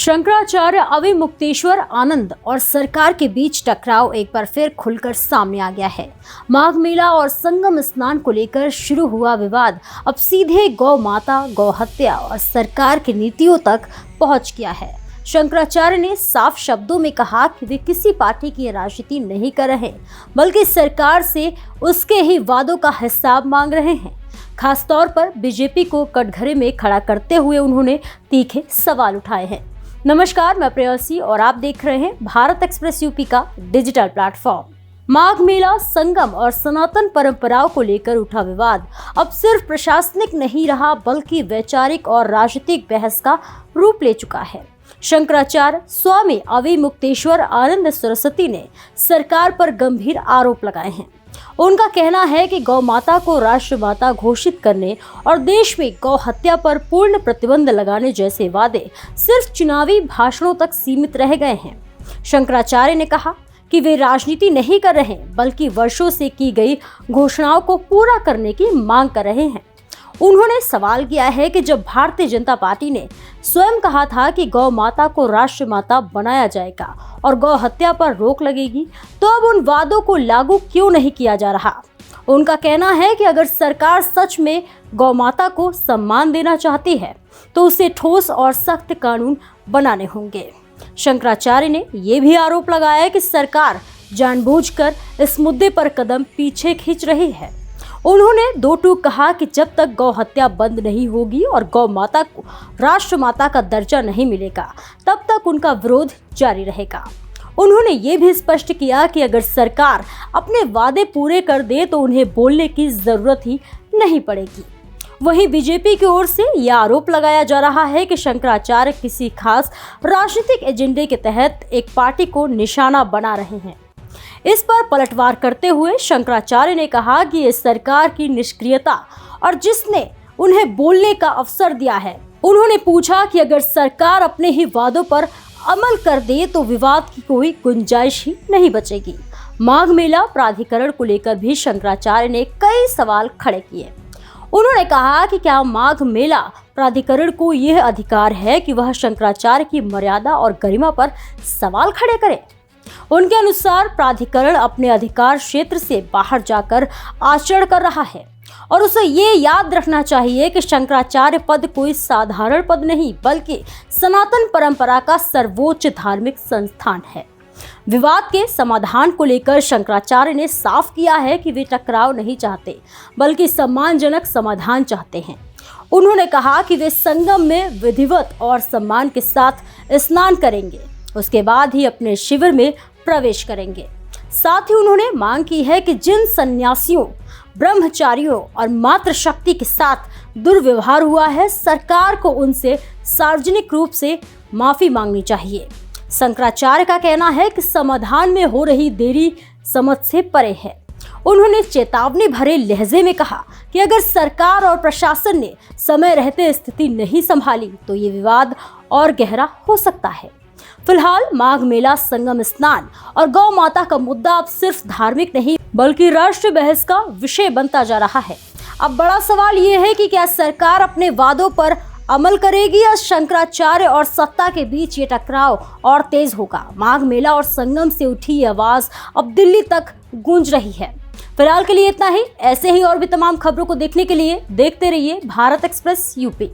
शंकराचार्य अविमुक्तेश्वर आनंद और सरकार के बीच टकराव एक बार फिर खुलकर सामने आ गया है। माघ मेला और संगम स्नान को लेकर शुरू हुआ विवाद अब सीधे गौ माता, गौ हत्या और सरकार की नीतियों तक पहुंच गया है। शंकराचार्य ने साफ शब्दों में कहा कि वे किसी पार्टी की राजनीति नहीं कर रहे, बल्कि सरकार से उसके ही वादों का हिसाब मांग रहे हैं। खासतौर पर बीजेपी को कटघरे में खड़ा करते हुए उन्होंने तीखे सवाल उठाए हैं। नमस्कार, मैं प्रेयसी और आप देख रहे हैं भारत एक्सप्रेस यूपी का डिजिटल प्लेटफॉर्म। माघ मेला, संगम और सनातन परंपराओं को लेकर उठा विवाद अब सिर्फ प्रशासनिक नहीं रहा, बल्कि वैचारिक और राजनीतिक बहस का रूप ले चुका है। शंकराचार्य स्वामी अविमुक्तेश्वर आनंद सरस्वती ने सरकार पर गंभीर आरोप लगाए हैं। उनका कहना है कि गौ माता को राष्ट्रमाता घोषित करने और देश में गौ हत्या पर पूर्ण प्रतिबंध लगाने जैसे वादे सिर्फ चुनावी भाषणों तक सीमित रह गए हैं। शंकराचार्य ने कहा कि वे राजनीति नहीं कर रहे, बल्कि वर्षों से की गई घोषणाओं को पूरा करने की मांग कर रहे हैं। उन्होंने सवाल किया है कि जब भारतीय जनता पार्टी ने स्वयं कहा था कि गौ माता को राष्ट्रमाता बनाया जाएगा और गौ हत्या पर रोक लगेगी, तो अब उन वादों को लागू क्यों नहीं किया जा रहा। उनका कहना है कि अगर सरकार सच में गौ माता को सम्मान देना चाहती है, तो उसे ठोस और सख्त कानून बनाने होंगे। शंकराचार्य ने यह भी आरोप लगाया कि सरकार जानबूझकर इस मुद्दे पर कदम पीछे खींच रही है। उन्होंने दो टूक कहा कि जब तक गौ हत्या बंद नहीं होगी और गौ माता को राष्ट्रमाता का दर्जा नहीं मिलेगा, तब तक उनका विरोध जारी रहेगा। उन्होंने ये भी स्पष्ट किया कि अगर सरकार अपने वादे पूरे कर दे तो उन्हें बोलने की जरूरत ही नहीं पड़ेगी। वहीं बीजेपी की ओर से यह आरोप लगाया जा रहा है कि शंकराचार्य किसी खास राजनीतिक एजेंडे के तहत एक पार्टी को निशाना बना रहे हैं। इस पर पलटवार करते हुए शंकराचार्य ने कहा कि ये सरकार की निष्क्रियता और जिसने उन्हें बोलने का अवसर दिया है। उन्होंने पूछा कि अगर सरकार अपने ही वादों पर अमल कर दे तो विवाद की कोई गुंजाइश ही नहीं बचेगी। माघ मेला प्राधिकरण को लेकर भी शंकराचार्य ने कई सवाल खड़े किए। उन्होंने कहा कि क्या माघ मेला प्राधिकरण को यह अधिकार है कि वह शंकराचार्य की मर्यादा और गरिमा पर सवाल खड़े करे। उनके अनुसार प्राधिकरण अपने अधिकार क्षेत्र से बाहर जाकर आचरण कर रहा है और उसे ये याद रखना चाहिए कि शंकराचार्य पद कोई साधारण पद नहीं, बल्कि सनातन परंपरा का सर्वोच्च धार्मिक संस्थान है। विवाद के समाधान को लेकर शंकराचार्य ने साफ किया है कि वे टकराव नहीं चाहते, बल्कि सम्मानजनक समाधान चाहते हैं। उन्होंने कहा कि वे संगम में विधिवत और सम्मान के साथ स्नान करेंगे, उसके बाद ही अपने शिविर में प्रवेश करेंगे। साथ ही उन्होंने मांग की है कि जिन सन्यासियों, ब्रह्मचारियों और मातृशक्ति के साथ दुर्व्यवहार हुआ है, सरकार को उनसे सार्वजनिक रूप से माफी मांगनी चाहिए। शंकराचार्य का कहना है कि समाधान में हो रही देरी समझ से परे है। उन्होंने चेतावनी भरे लहजे में कहा कि अगर सरकार और प्रशासन ने समय रहते स्थिति नहीं संभाली तो ये विवाद और गहरा हो सकता है। फिलहाल माघ मेला, संगम स्नान और गौ माता का मुद्दा अब सिर्फ धार्मिक नहीं, बल्कि राष्ट्रीय बहस का विषय बनता जा रहा है। अब बड़ा सवाल ये है कि क्या सरकार अपने वादों पर अमल करेगी या शंकराचार्य और सत्ता के बीच ये टकराव और तेज होगा। माघ मेला और संगम से उठी ये आवाज अब दिल्ली तक गूंज रही है। फिलहाल के लिए इतना ही। ऐसे ही और भी तमाम खबरों को देखने के लिए देखते रहिए भारत एक्सप्रेस यूपी।